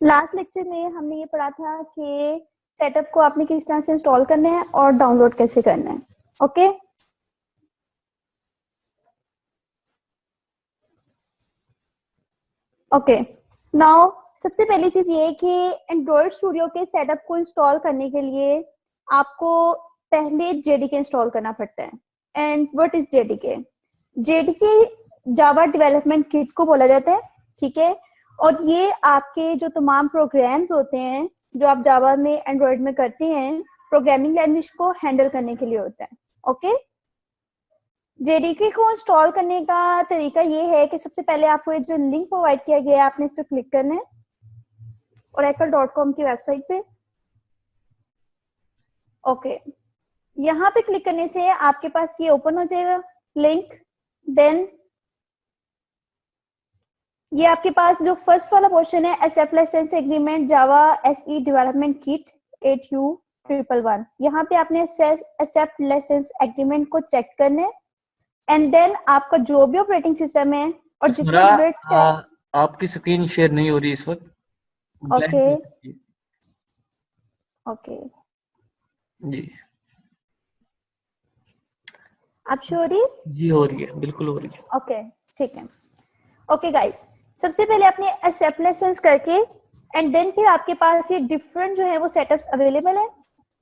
Last lecture में हमने ये पढ़ा था कि सेटअप को आपने किस तरह से इंस्टॉल करना है और डाउनलोड कैसे करना है। Okay, okay. नाउ सबसे पहली चीज ये है कि एंड्रॉइड स्टूडियो के सेटअप को इंस्टॉल करने के लिए आपको पहले जेडीके इंस्टॉल करना पड़ता है। And what is JDK? JDK Java development kit को बोला जाता है, ठीक है। और ये आपके जो तमाम प्रोग्राम्स होते हैं जो आप जावा में एंड्रॉइड में करते हैं, प्रोग्रामिंग लैंग्वेज को हैंडल करने के लिए होता है। ओके, जेडीके को इंस्टॉल करने का तरीका ये है कि सबसे पहले आपको ये जो लिंक प्रोवाइड किया गया है आपने इस पर क्लिक करना है oracle.com की वेबसाइट पे। ओके, यहाँ पे क्लिक करने से आपके पास ये ओपन हो जाएगा लिंक। देन ये आपके पास जो फर्स्ट वाला पोर्शन है एक्सेप्ट लाइसेंस एग्रीमेंट जावा एसई डेवलपमेंट किट 8U111, यहाँ पे आपने एक्सेप्ट लाइसेंस एग्रीमेंट को चेक करना है। एंड देन आपका जो भी ऑपरेटिंग सिस्टम है और जितने बिट्स है। आपकी स्क्रीन शेयर नहीं हो रही इस वक्त। ओके, ओके जी, आप शो हो रही है? जी हो रही है, बिल्कुल हो रही है। ओके, ठीक है। ओके गाइस, सबसे पहले आपने एक्सेप्ट लाइसेंस करके एंड देन फिर आपके पास ये डिफरेंट जो है वो सेटअप्स अवेलेबल है।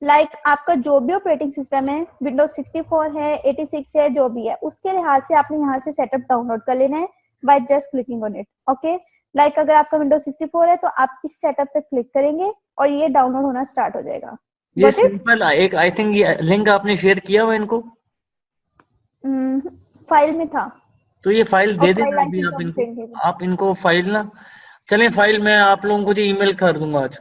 लाइक आपका जो भी ऑपरेटिंग सिस्टम है, विंडोज 64 है, 86 है, जो भी है, उसके लिहाज से आपने यहाँ से सेटअप डाउनलोड कर लेना है by just clicking on it. Okay, like अगर आपका विंडोज 64 है तो आप इस सेटअप पे क्लिक करेंगे और ये डाउनलोड होना स्टार्ट हो जाएगा। ये सिंपल एक आई थिंक ये लिंक आपने शेयर किया हुआ इनको फाइल में था, तो ये फाइल दे देना फाइल अभी आप इनको फाइल ना। चलें, फाइल मैं आप लोगों को जो ईमेल कर दूंगा आज।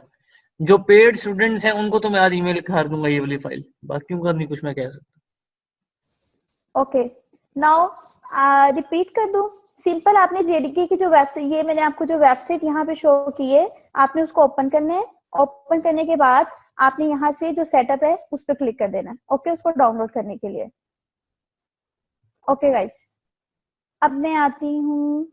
जो पेड स्टूडेंट्स हैं उनको तो मैं आज ईमेल कर दूंगा ये वाली फाइल, बाकियों का नहीं कुछ मैं कह सकता। ओके, नाउ रिपीट कर दूं। सिंपल आपने जेडीके की जो वेबसाइट, ये मैंने आपको जो वेबसाइट यहाँ पे शो की है, आपने उसको ओपन करना है। ओपन करने के बाद आपने यहाँ से जो सेटअप है उस पर क्लिक कर देना है। ओके, उसको डाउनलोड करने के लिए। ओके गाइस, अब मैं आती हूँ।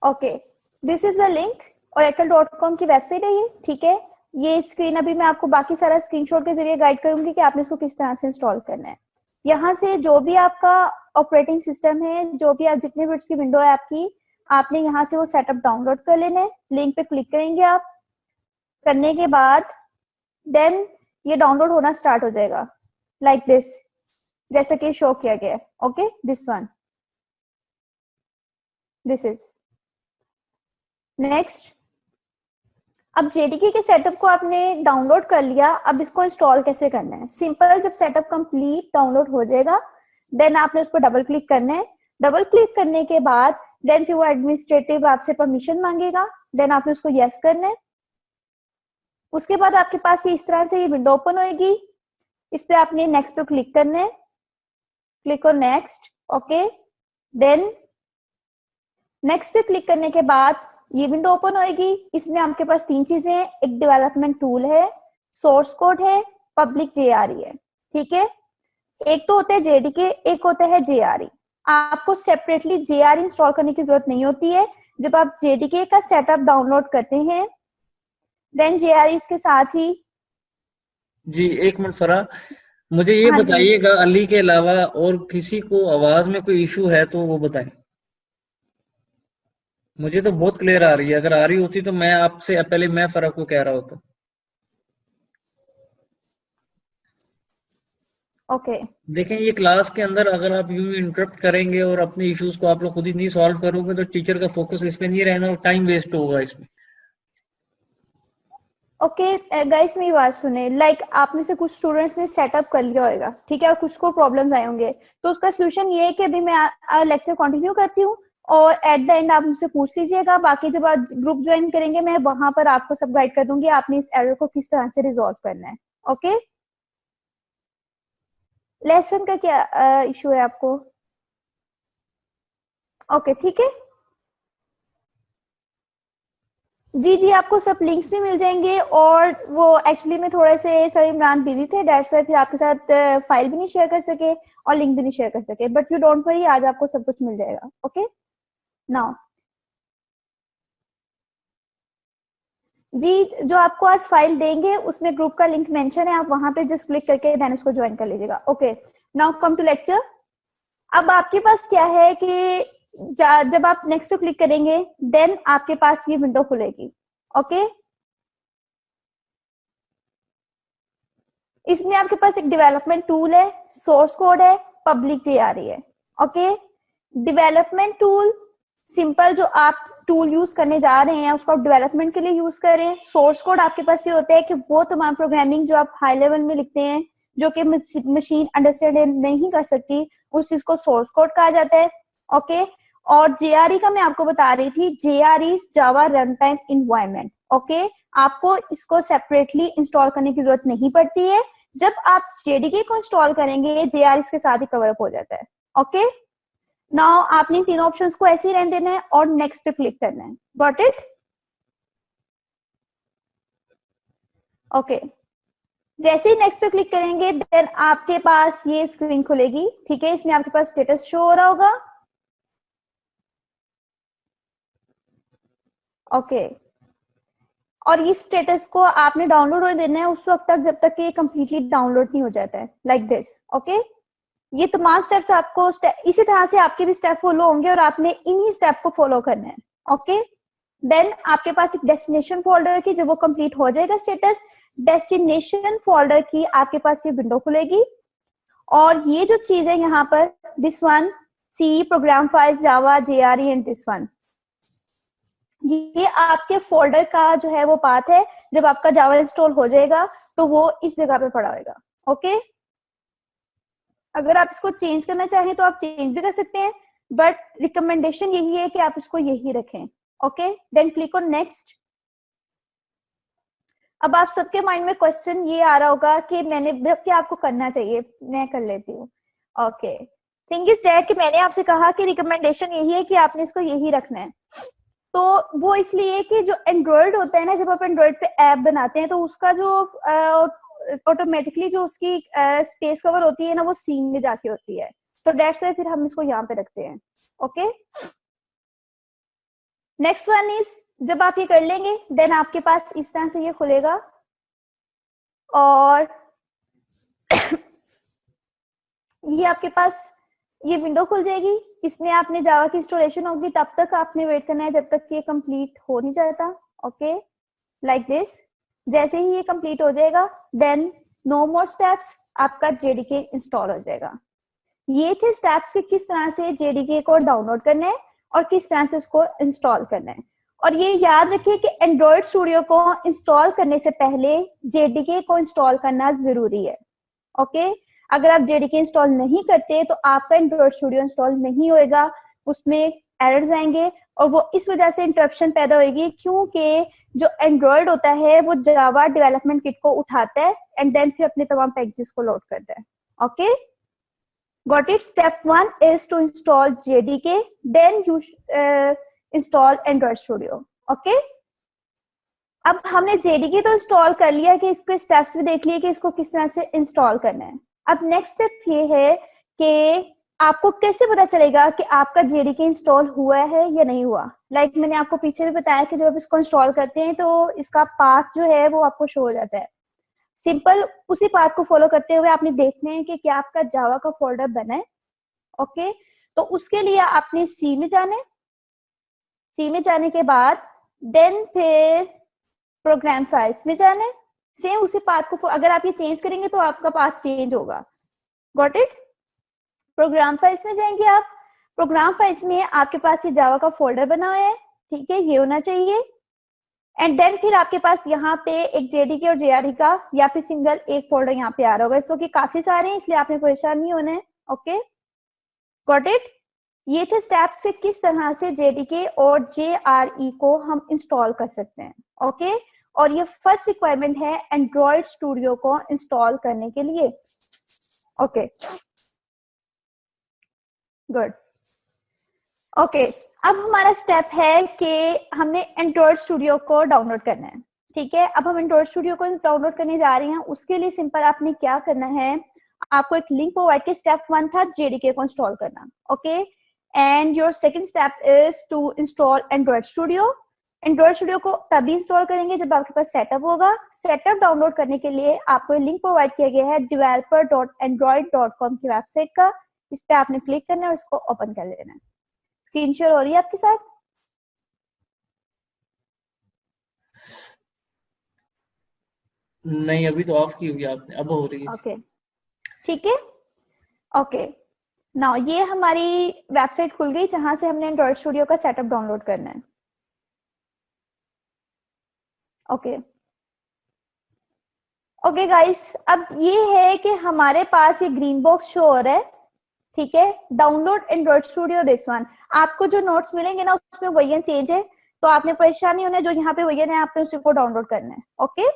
Okay, this is the link. oracle.com की वेबसाइट है ये, ठीक है। ये स्क्रीन अभी मैं आपको बाकी सारा स्क्रीनशॉट के जरिए गाइड करूंगी कि आपने इसको किस तरह से इंस्टॉल करना है। यहाँ से जो भी आपका ऑपरेटिंग सिस्टम है, जो भी आप जितने बिट्स की विंडो है आपकी, आपने यहाँ से वो सेटअप डाउनलोड कर लेना है। लिंक पे क्लिक करेंगे आप। करने के बाद देन ये डाउनलोड होना स्टार्ट हो जाएगा लाइक दिस, जैसा कि शो किया गया है। Okay, this one, this is next. अब जेडीके के सेटअप को आपने डाउनलोड कर लिया, अब इसको इंस्टॉल कैसे करना है? सिंपल, जब सेटअप कंप्लीट डाउनलोड हो जाएगा देन आपने उस पर डबल क्लिक करना है। डबल क्लिक करने के बाद देन फिर वो एडमिनिस्ट्रेटिव आपसे परमिशन मांगेगा, देन आपने उसको यस करना है। उसके बाद आपके पास ये इस तरह से ये विंडो ओपन होगी। इस पे आपने नेक्स्ट पे क्लिक करना है। Click on next. Okay, then next पे क्लिक करने के बाद ये विंडो ओपन होएगी। इसमें आपके पास तीन चीजें हैं, एक डेवलपमेंट टूल है, सोर्स कोड है, पब्लिक जेआरई है, ठीक है। एक तो होता है जेडीके, एक होता है जेआरई। आपको सेपरेटली जेआरई इंस्टॉल करने की जरूरत नहीं होती है। जब आप जेडीके का सेटअप डाउनलोड करते हैं देन जेआरई इसके साथ ही। जी एक मिनट फरा, मुझे ये बताइएगा अली के अलावा और किसी को आवाज में कोई इशू है तो वो बताएं। मुझे तो बहुत क्लियर आ रही है, अगर आ रही होती तो मैं आपसे पहले मैं फरा को कह रहा होता। ओके, देखें ये क्लास के अंदर अगर आप यूं इंटरप्ट करेंगे और अपने इश्यूज को आप लोग खुद ही नहीं सॉल्व करोगे तो टीचर का फोकस इस पे नहीं रहना और टाइम वेस्ट होगा इसमें। ओके गाइस, मेरी बात सुने। लाइक आप में से कुछ स्टूडेंट्स ने सेटअप कर लिया होगा, ठीक है, और कुछ को प्रॉब्लम्स आए होंगे, तो उसका सोल्यूशन ये है कि अभी मैं लेक्चर कंटिन्यू करती हूँ और एट द एंड आप मुझसे पूछ लीजिएगा। बाकी जब आप ग्रुप ज्वाइन करेंगे मैं वहां पर आपको सब गाइड कर दूंगी आपने इस एरर को किस तरह से रिजॉल्व करना है। ओके, लेसन का क्या इशू है आपको? ओके, ठीक है जी। जी आपको सब लिंक्स भी मिल जाएंगे और वो एक्चुअली में थोड़े से सर इमरान बिजी थे, दैट्स व्हाई फिर आपके साथ फाइल भी नहीं शेयर कर सके और लिंक भी नहीं शेयर कर सके, बट यू डोंट वरी, आज आपको सब कुछ मिल जाएगा। ओके, नाउ जी, जो आपको आज फाइल देंगे उसमें ग्रुप का लिंक मेंशन है, आप वहां पे जस्ट क्लिक करके देन उसको ज्वाइन कर लीजिएगा। Okay, now come to lecture. अब आपके पास क्या है कि जब आप नेक्स्ट पे क्लिक करेंगे देन आपके पास ये विंडो खुलेगी। ओके, इसमें आपके पास एक डेवलपमेंट टूल है, सोर्स कोड है, पब्लिक जेआरई है। ओके, डेवलपमेंट टूल सिंपल जो आप टूल यूज करने जा रहे हैं उसको आप डेवलपमेंट के लिए यूज करें। सोर्स कोड आपके पास ये होता है कि वो तमाम प्रोग्रामिंग जो आप हाई लेवल में लिखते हैं जो कि मशीन अंडरस्टैंड नहीं कर सकती, उस चीज को सोर्स कोड कहा जाता है। ओके, और जेआरई का मैं आपको बता रही थी, जेआरई जावा रन टाइम इन्वायरमेंट। ओके, आपको इसको सेपरेटली इंस्टॉल करने की जरूरत नहीं पड़ती है, जब आप जेडीके को इंस्टॉल करेंगे जेआरई के साथ ही कवर अप हो जाता है। ओके, नाउ आपने तीनों ऑप्शंस को ऐसे ही रहने देना है और नेक्स्ट पे क्लिक करना है। Got it? ओके, जैसे ही नेक्स्ट पे क्लिक करेंगे देन आपके पास ये स्क्रीन खुलेगी। ठीक है, इसमें आपके पास स्टेटस शो हो रहा होगा। ओके, और इस स्टेटस को आपने डाउनलोड होने देना है उस वक्त तक जब तक ये कंप्लीटली डाउनलोड नहीं हो जाता है, लाइक दिस। ओके, ये तमाम स्टेप्स आपको इसी तरह से आपके भी स्टेप फॉलो होंगे और आपने इन्हीं स्टेप को फॉलो करना है। ओके, देन आपके पास एक डेस्टिनेशन फोल्डर की जब वो कंप्लीट हो जाएगा स्टेटस, डेस्टिनेशन फोल्डर की आपके पास ये विंडो खुलेगी और ये जो चीज है यहाँ पर this one C program file Java JRE and this one, ये आपके फोल्डर का जो है वो पाथ है। जब आपका जावा इंस्टॉल हो जाएगा तो वो इस जगह पे पड़ा होगा। ओके, अगर आप इसको चेंज करना चाहें तो आप चेंज भी कर सकते हैं, बट रिकमेंडेशन यही है कि आप इसको यही रखें। Okay, then click on next. अब आप सबके माइंड में क्वेश्चन ये आ रहा होगा कि मैंने क्या आपको करना चाहिए, मैं कर लेती हूँ। ओके, थिंग इज दैट कि मैंने आपसे कहा कि रिकमेंडेशन यही है कि आपने इसको यही रखना है, तो वो इसलिए कि जो एंड्रॉइड होता है ना, जब आप एंड्रॉइड पे ऐप बनाते हैं तो उसका जो ऑटोमेटिकली जो उसकी स्पेस कवर होती है ना वो सीन में जाके होती है, तो दैट्स वाई फिर हम इसको यहाँ पे रखते हैं। ओके, नेक्स्ट वन इज जब आप ये कर लेंगे देन आपके पास इस तरह से ये खुलेगा और ये आपके पास ये विंडो खुल जाएगी। इसमें आपने जावा की इंस्टॉलेशन होगी, तब तक आपने वेट करना है जब तक ये कंप्लीट हो नहीं जाता। Okay, like this. जैसे ही ये कंप्लीट हो जाएगा देन नो मोर स्टेप्स, आपका जेडीके इंस्टॉल हो जाएगा। ये थे स्टेप्स कि किस तरह से जेडीके को डाउनलोड करना है और किस तरह से उसको इंस्टॉल करना है। और ये याद रखिए कि एंड्रॉइड स्टूडियो को इंस्टॉल करने से पहले जेडीके को इंस्टॉल करना जरूरी है। ओके, अगर आप जेडीके इंस्टॉल नहीं करते तो आपका एंड्रॉइड स्टूडियो इंस्टॉल नहीं होएगा, उसमें एरर्स आएंगे और वो इस वजह से इंटरप्शन पैदा होगी क्योंकि जो एंड्रॉइड होता है वो जावा डेवलपमेंट किट को उठाता है एंड देन फिर अपने तमाम पैकेजेस को लोड करता है। Okay, got it? Step 1 is to install JDK, then you install Android Studio. Okay, अब हमने जेडीके तो इंस्टॉल कर लिया कि इसके स्टेप्स भी देख लिए कि इसको किस तरह से इंस्टॉल करना है। अब नेक्स्ट स्टेप ये है कि आपको कैसे पता चलेगा कि आपका जेडीके इंस्टॉल हुआ है या नहीं हुआ। लाइक मैंने आपको पीछे भी बताया कि जब आप इसको इंस्टॉल करते हैं तो इसका पाथ जो है वो आपको शो हो जाता है। सिंपल उसी पाथ को फॉलो करते हुए आपने देखना है कि क्या आपका जावा का फोल्डर बना है। ओके, तो उसके लिए आपने सी में जाना है। सी में जाने के बाद देन फिर प्रोग्राम फाइल्स में जाना है। सेम उसी पाथ को अगर आप ये चेंज करेंगे तो आपका पाथ चेंज होगा। Got it? प्रोग्राम फाइल्स में जाएंगे आप। प्रोग्राम फाइल्स में आपके पास ये जावा का फोल्डर बना हुआ है, ठीक है, ये होना चाहिए। एंड देन फिर आपके पास यहाँ पे एक जेडीके और जेआरई का या फिर सिंगल एक फोल्डर यहाँ पे आ रहा होगा, इसको कि काफी सारे हैं इसलिए आपने परेशान नहीं होना है। Okay, got it? ये थे स्टेप्स से किस तरह से जेडीके और जेआरई को हम इंस्टॉल कर सकते हैं। ओके, और ये फर्स्ट रिक्वायरमेंट है एंड्रॉइड स्टूडियो को इंस्टॉल करने के लिए। Okay, good. ओके, अब हमारा स्टेप है कि हमने एंड्रॉइड स्टूडियो को डाउनलोड करना है। ठीक है, अब हम एंड्रॉइड स्टूडियो को डाउनलोड करने जा रहे हैं। उसके लिए सिंपल आपने क्या करना है, आपको एक लिंक प्रोवाइड किया। स्टेप 1 था जेडीके को इंस्टॉल करना। Okay, and your second step is to install Android Studio. Android Studio को तभी इंस्टॉल करेंगे जब आपके पास सेटअप होगा। सेटअप डाउनलोड करने के लिए आपको लिंक प्रोवाइड किया गया है developer.android.com की वेबसाइट का। इस पे आपने क्लिक करना है और इसको ओपन कर लेना है। स्क्रीन शेयर हो रही है आपके साथ? नहीं, अभी तो ऑफ की हुई है आपने, अब हो रही है। ओके, ठीक है। ओके, नाउ ये हमारी वेबसाइट खुल गई जहां से हमने एंड्रॉइड स्टूडियो का सेटअप डाउनलोड करना है। ओके ओके गाइस, अब ये है कि हमारे पास ये ग्रीन बॉक्स शो हो रहा है, ठीक है। Download Android studio this one. आपको जो नोट्स मिलेंगे ना उसमें वर्जन चेंज है, तो आपने परेशान नहीं होना है। जो यहाँ पे वर्जन है आपने उसी को डाउनलोड करना है। ओके,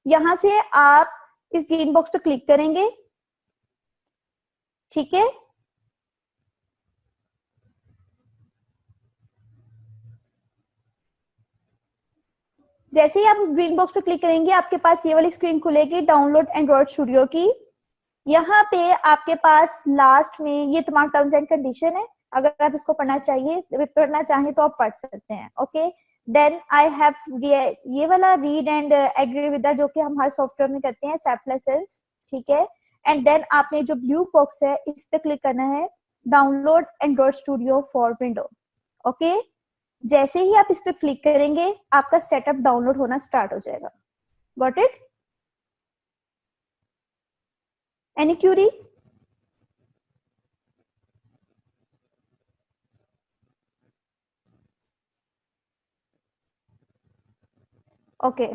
यहाँ से आप इस ग्रीन बॉक्स पे क्लिक करेंगे, ठीक है। जैसे ही आप ग्रीन बॉक्स पे क्लिक करेंगे आपके पास ये वाली स्क्रीन खुलेगी डाउनलोड एंड्रॉइड स्टूडियो की। यहाँ पे आपके पास लास्ट में ये तुम्हारा टर्म्स एंड कंडीशन है, अगर आप इसको पढ़ना चाहें तो आप पढ़ सकते हैं। ओके, देन आई हैव ये वाला रीड एंड एग्री विद, जो कि हम हर सॉफ्टवेयर में करते हैं सेल्फ, ठीक है। एंड देन आपने जो ब्लू बॉक्स है इस पे क्लिक करना है, download Android studio for window. Okay, जैसे ही आप इस पे क्लिक करेंगे आपका सेटअप डाउनलोड होना स्टार्ट हो जाएगा। Got it? Any Curie? Okay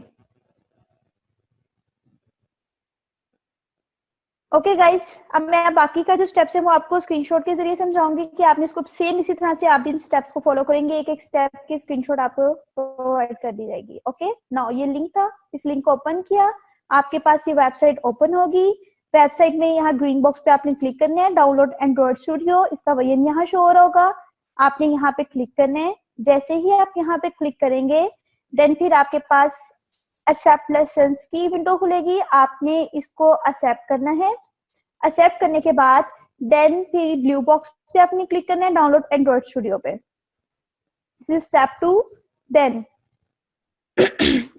okay guys, अब मैं बाकी का जो स्टेप्स है वो आपको स्क्रीनशॉट के जरिए समझाऊंगी कि आपने इसको सेम इसी तरह से आप इन स्टेप्स को फॉलो करेंगे। एक एक स्टेप की स्क्रीनशॉट आपको प्रोवाइड कर दी जाएगी। ओके, नाउ ये लिंक था, इस लिंक को ओपन किया, आपके पास ये वेबसाइट ओपन होगी। वेबसाइट में यहाँ ग्रीन बॉक्स पे आपने क्लिक करना है, डाउनलोड एंड्रॉइड स्टूडियो, इसका वर्जन यहाँ शो हो रहा होगा, आपने यहाँ पे क्लिक करना है। जैसे ही आप यहाँ पे क्लिक करेंगे देन फिर आपके पास एक्सेप्ट लेसन्स की विंडो खुलेगी, आपने इसको एक्सेप्ट करना है। एक्सेप्ट करने के बाद देन फिर ब्लू बॉक्स पे आपने क्लिक करना है, डाउनलोड एंड्रॉइड स्टूडियो पे, दिस इज स्टेप 2। देन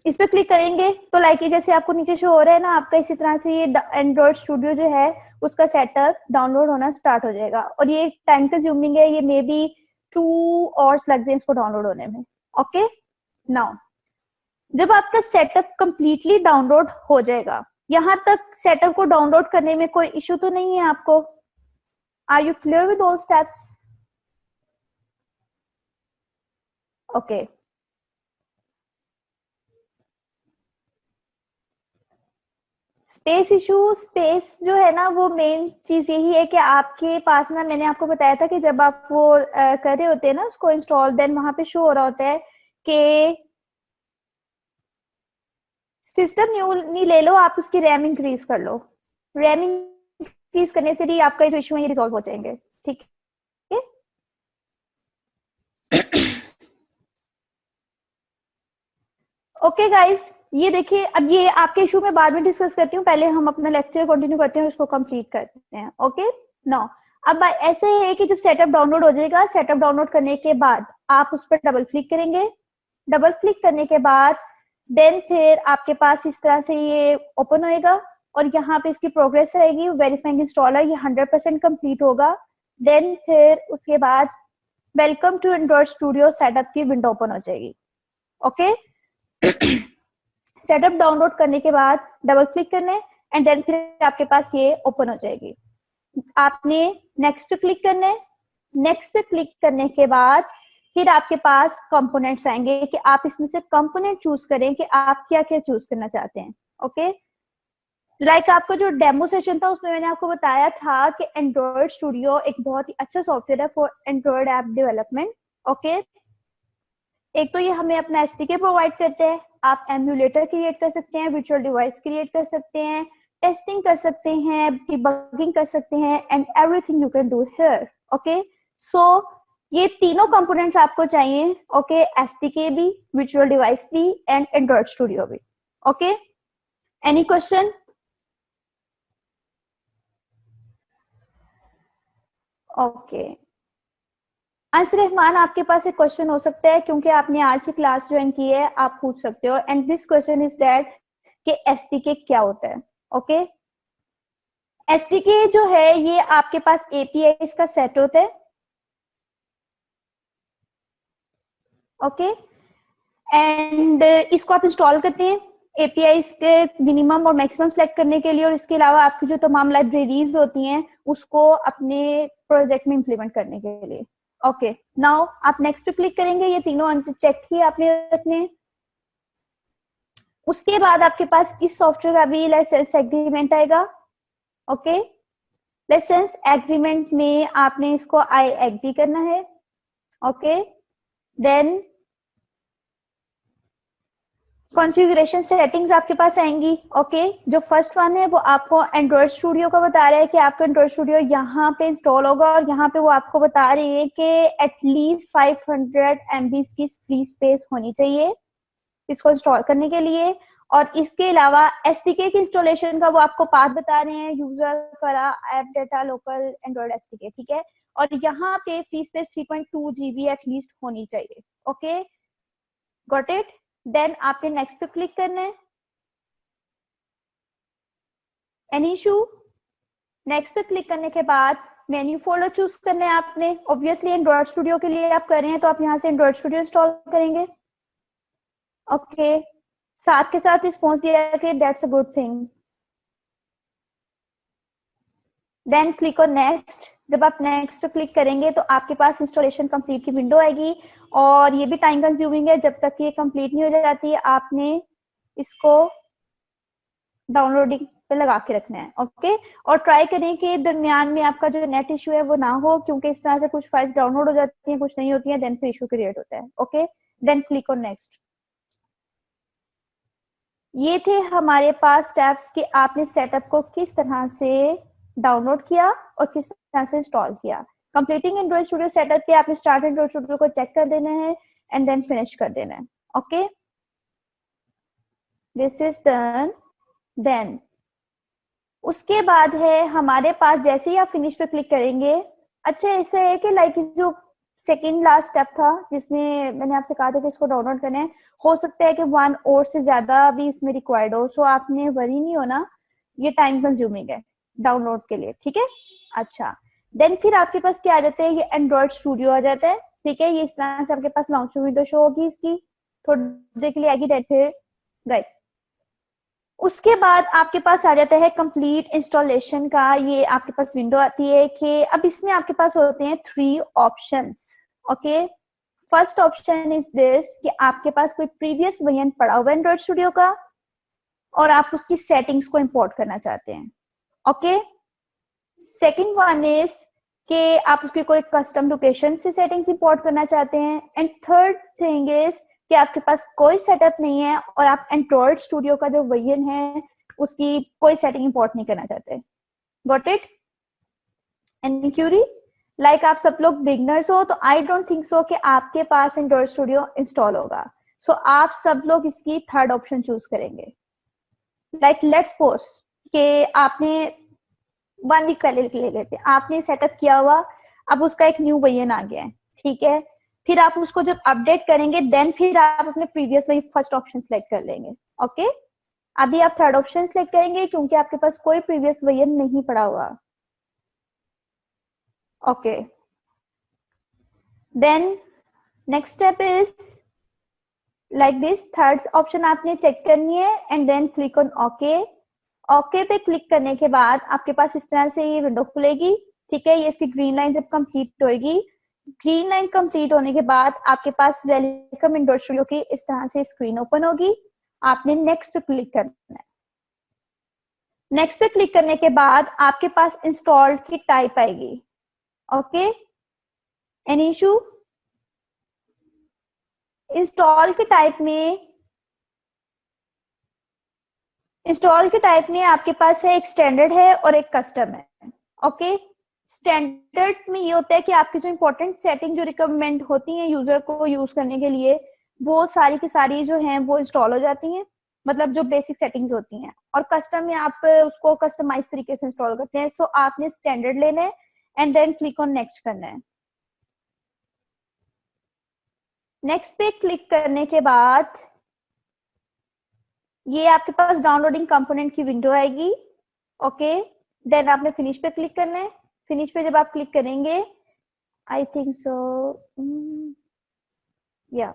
इस पे क्लिक करेंगे तो लाइक जैसे आपको नीचे शो हो रहा है ना, आपका इसी तरह से ये एंड्रॉइड स्टूडियो जो है उसका सेटअप डाउनलोड होना स्टार्ट हो जाएगा। और ये टाइम कंज्यूमिंग है, ये मे बी 2 आवर्स लग जाए इसको डाउनलोड होने में। ओके, नाउ जब आपका सेटअप कंप्लीटली डाउनलोड हो जाएगा, यहां तक सेटअप को डाउनलोड करने में कोई इश्यू तो नहीं है आपको? Are you clear with all steps? Okay, space issue, space जो है ना वो मेन चीज यही है कि आपके पास ना, मैंने आपको बताया था कि जब आप वो कर रहे होते हैं ना उसको इंस्टॉल, देन वहां पे शो हो रहा होता है कि सिस्टम न्यू नहीं ले लो, आप उसकी रैम इंक्रीज कर लो। रैम इंक्रीज करने से भी आपका जो इशू है ये रिजॉल्व हो जाएंगे, ठीक है। ओके गाइस, ये देखिए, अब ये आपके इशू में बाद में डिस्कस करती हूँ, पहले हम अपना लेक्चर कंटिन्यू करते हैं और उसको कंप्लीट करते हैं। ओके, नाउ अब ऐसे है कि जब सेटअप डाउनलोड हो जाएगा, सेटअप डाउनलोड करने के बाद आप उस पर डबल क्लिक करेंगे। डबल क्लिक करने के बाद देन फिर आपके पास इस तरह से ये ओपन होएगा और यहाँ पे इसकी प्रोग्रेस रहेगी, वेरीफाइंग इंस्टॉलर, ये 100% कंप्लीट होगा। देन फिर उसके बाद welcome to Android Studio setup की विंडो ओपन हो जाएगी। ओके, सेटअप डाउनलोड करने के बाद डबल क्लिक करने एंड देन फिर आपके पास ये ओपन हो जाएगी। आपने नेक्स्ट पे क्लिक करना है। नेक्स्ट पे क्लिक करने के बाद फिर आपके पास कंपोनेंट्स आएंगे कि आप इसमें से कंपोनेंट चूज करें कि आप क्या क्या चूज करना चाहते हैं। ओके, लाइक आपका जो डेमो सेशन था उसमें मैंने आपको बताया था कि एंड्रॉइड स्टूडियो एक बहुत ही अच्छा सॉफ्टवेयर है for Android app development. Okay, एक तो ये हमें अपना एसडीके प्रोवाइड करते हैं, आप एम्यूलेटर क्रिएट कर सकते हैं, वर्चुअल डिवाइस क्रिएट कर सकते हैं, टेस्टिंग कर सकते हैं, डिबगिंग कर सकते हैं, and everything you can do here. Okay, so ये तीनों कंपोनेंट्स आपको चाहिए। ओके, एसडीके भी, वर्चुअल डिवाइस भी, एंड एंड्रॉइड स्टूडियो भी। Okay, any question? Okay, Ansar Rahman, आपके पास एक क्वेश्चन हो सकता है क्योंकि आपने आज ही क्लास ज्वाइन की है, आप पूछ सकते हो। And this question is that कि एसटीके क्या होता है। ओके, एसटीके जो है ये आपके पास एपीआई का सेट होता है। ओके, एंड इसको आप इंस्टॉल करते हैं एपीआई के मिनिमम और मैक्सिमम सेलेक्ट करने के लिए, और इसके अलावा आपकी जो तमाम लाइब्रेरीज होती हैं उसको अपने प्रोजेक्ट में इंप्लीमेंट करने के लिए। ओके, नाउ आप नेक्स्ट पे क्लिक करेंगे, ये तीनों चेक किए आपने रखने। उसके बाद आपके पास इस सॉफ्टवेयर का भी लाइसेंस एग्रीमेंट आएगा। ओके, लाइसेंस एग्रीमेंट में आपने इसको आई एग्री करना है। ओके, देन कॉन्फ़िगरेशन सेटिंग्स आपके पास आएंगी। ओके, जो फर्स्ट वन है वो आपको एंड्रॉइड स्टूडियो का बता रहा है कि आपका एंड्रॉइड स्टूडियो यहाँ पे इंस्टॉल होगा, और यहाँ पे वो आपको बता रही है कि एटलीस्ट 500 MB की फ्री स्पेस होनी चाहिए इसको इंस्टॉल करने के लिए। और इसके अलावा एसडीके की इंस्टॉलेशन का वो आपको पाथ बता रहे हैं, यूजर फरा app data local Android SDK, ठीक है। और यहाँ पे फ्री स्पेस 3.2 GB एटलीस्ट होनी चाहिए। Okay, got it. देन आपने नेक्स्ट पे क्लिक करना है। Any issue? नेक्स्ट पे क्लिक करने के बाद मेन्यू फोल्डर चूज करना है आपने। ऑब्वियसली एंड्रॉइड स्टूडियो के लिए आप कर रहे हैं तो आप यहाँ से एंड्रॉइड स्टूडियो इंस्टॉल करेंगे। ओके, साथ के साथ रिस्पॉन्स दिया कि that's a good thing. Then click on next. जब आप नेक्स्ट पे क्लिक करेंगे तो आपके पास इंस्टॉलेशन कंप्लीट की विंडो आएगी, और ये भी टाइम कंज्यूमिंग है। जब तक ये कंप्लीट नहीं हो जाती है आपने इसको डाउनलोडिंग पे लगा के रखना है। ओके, और ट्राई करें कि दरमियान में आपका जो नेट इशू है वो ना हो, क्योंकि इस तरह से कुछ फाइल्स डाउनलोड हो जाती हैं, कुछ नहीं होती हैं, देन फिर इशू क्रिएट होता है। Okay, then click on next. ये थे हमारे पास स्टेप्स कि आपने सेटअप को किस तरह से डाउनलोड किया और किस तरह से इंस्टॉल किया। कंप्लीटिंग एंड्रॉइड स्टूडियो सेटअप पे आपने स्टार्ट एंड्रॉइड स्टूडियो को चेक कर देना है एंड देन फिनिश कर देना है। Okay, this is done. Then उसके बाद है हमारे पास, जैसे ही आप फिनिश पे क्लिक करेंगे, अच्छा ऐसा है कि लाइक जो सेकेंड लास्ट स्टेप था जिसमें मैंने आपसे कहा था कि इसको डाउनलोड करना है, हो सकता है कि 1 और से ज्यादा भी इसमें रिक्वायर्ड हो, सो आपने वरी नहीं होना, ये टाइम कंज्यूमिंग है डाउनलोड के लिए, ठीक है। अच्छा, देन फिर आपके पास क्या आ जाता है, ये एंड्रॉइड स्टूडियो आ जाता है, ठीक है। ये इस तरह से आपके पास लॉन्च विंडो शो होगी, इसकी थोड़ी देर के लिए आएगी, डेट फिर राइट। उसके बाद आपके पास आ जाता है कंप्लीट इंस्टॉलेशन का, ये आपके पास विंडो आती है कि अब इसमें आपके पास होते हैं 3 options. Okay, first option is this कि आपके पास कोई प्रीवियस वर्जन पड़ा हुआ है एंड्रॉइड स्टूडियो का और आप उसकी सेटिंग्स को इंपोर्ट करना चाहते हैं। ओके, सेकंड वन इज कि आप उसकी कोई कस्टम लोकेशन से सेटिंग्स इंपोर्ट करना चाहते हैं। एंड थर्ड थिंग इज कि आपके पास कोई सेटअप नहीं है और आप एंड्रॉइड स्टूडियो का जो वर्जन है उसकी कोई सेटिंग इंपोर्ट नहीं करना चाहते। Got it? Any Curie? Like आप सब लोग बिगनर्स हो तो आई डोंट थिंक सो कि आपके पास एंड्रॉइड स्टूडियो इंस्टॉल होगा, सो आप सब लोग इसकी थर्ड ऑप्शन चूज करेंगे। लाइक लेट्स सपोज कि आपने 1 वीक पहले ले लेते हैं, आपने सेटअप किया हुआ, अब उसका एक न्यू वर्जन आ गया है, ठीक है। फिर आप उसको जब अपडेट करेंगे देन फिर आप अपने प्रीवियस में फर्स्ट ऑप्शन सेलेक्ट कर लेंगे। ओके, अभी आप थर्ड ऑप्शन सेलेक्ट करेंगे क्योंकि आपके पास कोई प्रीवियस वर्जन नहीं पड़ा हुआ। Okay, then next step is like this, third option आपने चेक करनी है and then click on okay. Okay पे क्लिक करने के बाद आपके पास इस तरह से ये विंडो खुलेगी, ठीक है। ये इसकी ग्रीन लाइन जब कंप्लीट होगी, ग्रीन लाइन कंप्लीट होने के बाद आपके पास वेलकम एंड्रॉइड स्टूडियो की इस तरह से स्क्रीन ओपन होगी। आपने नेक्स्ट पे क्लिक करना है। नेक्स्ट पे क्लिक करने के बाद आपके पास इंस्टॉल्ड की टाइप आएगी। Okay, any issue? इंस्टॉल के टाइप में आपके पास है एक स्टैंडर्ड है और एक कस्टम है। ओके, स्टैंडर्ड में ये होता है कि आपकी जो इंपॉर्टेंट सेटिंग जो रिकमेंड होती हैं यूजर को यूज करने के लिए, वो सारी की सारी जो हैं वो इंस्टॉल हो जाती हैं, मतलब जो बेसिक सेटिंग्स होती हैं। और कस्टम में आप उसको कस्टमाइज तरीके से इंस्टॉल करते हैं। सो आपने स्टैंडर्ड लेना है and then click on next करना है। नेक्स्ट पे क्लिक करने के बाद ये आपके पास डाउनलोडिंग कंपोनेंट की विंडो आएगी। ओके, देन आपने फिनिश पे क्लिक करना है। फिनिश पे जब आप क्लिक करेंगे, आई थिंक सो, या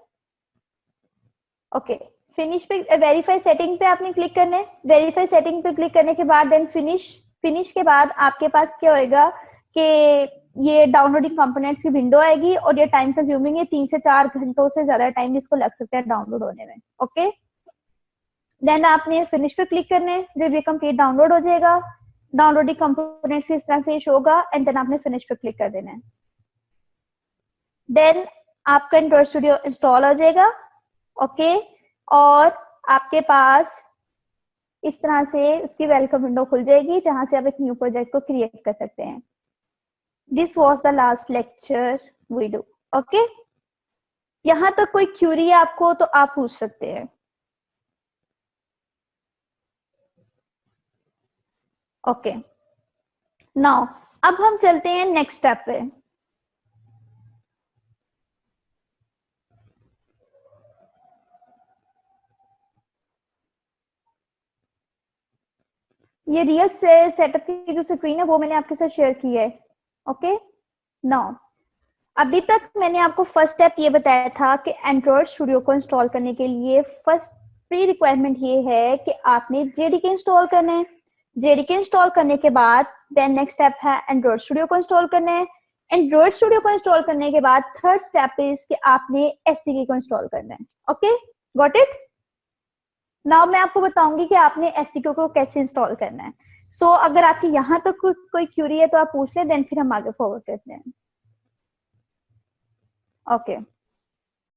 ओके, फिनिश पे वेरीफाई सेटिंग पे आपने क्लिक करना है। वेरीफाई सेटिंग पे क्लिक करने के बाद देन फिनिश के बाद आपके पास क्या होएगा कि ये डाउनलोडिंग कंपोनेंट्स की विंडो आएगी और ये टाइम कंज्यूमिंग है, 3 से 4 घंटों से ज्यादा टाइम इसको लग सकता है डाउनलोड होने में। ओके, देन आपने फिनिश पे क्लिक करना है। जब ये कंप्लीट डाउनलोड हो जाएगा, डाउनलोडिंग कंपोनेंट्स इस तरह से शो होगा एंड देन आपने फिनिश पे क्लिक कर देना है। देन आपका एंड्रॉइड स्टूडियो इंस्टॉल हो जाएगा। ओके, और आपके पास इस तरह से उसकी वेलकम विंडो खुल जाएगी जहां से आप एक न्यू प्रोजेक्ट को क्रिएट कर सकते हैं। This was the last lecture we do. Okay, यहां तक कोई क्यूरी है आपको तो आप पूछ सकते हैं। ओके, नाउ अब हम चलते हैं नेक्स्ट स्टेप पे। ये रियल सेटअप की जो स्क्रीन है वो मैंने आपके साथ शेयर की है। ओके, नाउ अभी तक मैंने आपको फर्स्ट स्टेप ये बताया था कि एंड्रॉइड स्टूडियो को इंस्टॉल करने के लिए फर्स्ट प्री रिक्वायरमेंट ये है कि आपने जेडीके इंस्टॉल करना है। जेडीके इंस्टॉल करने के बाद देन नेक्स्ट स्टेप है एंड्रॉइड स्टूडियो को इंस्टॉल करना है। एंड्रॉइड स्टूडियो को इंस्टॉल करने के बाद थर्ड स्टेप इज कि आपने एसडीके को इंस्टॉल करना है। Okay, got it. नाउ मैं आपको बताऊंगी कि आपने एसडीके को कैसे इंस्टॉल करना है। सो अगर आपकी यहाँ तक कोई क्यूरी है तो आप पूछ लें, देन फिर हम आगे फॉरवर्ड करते हैं। ओके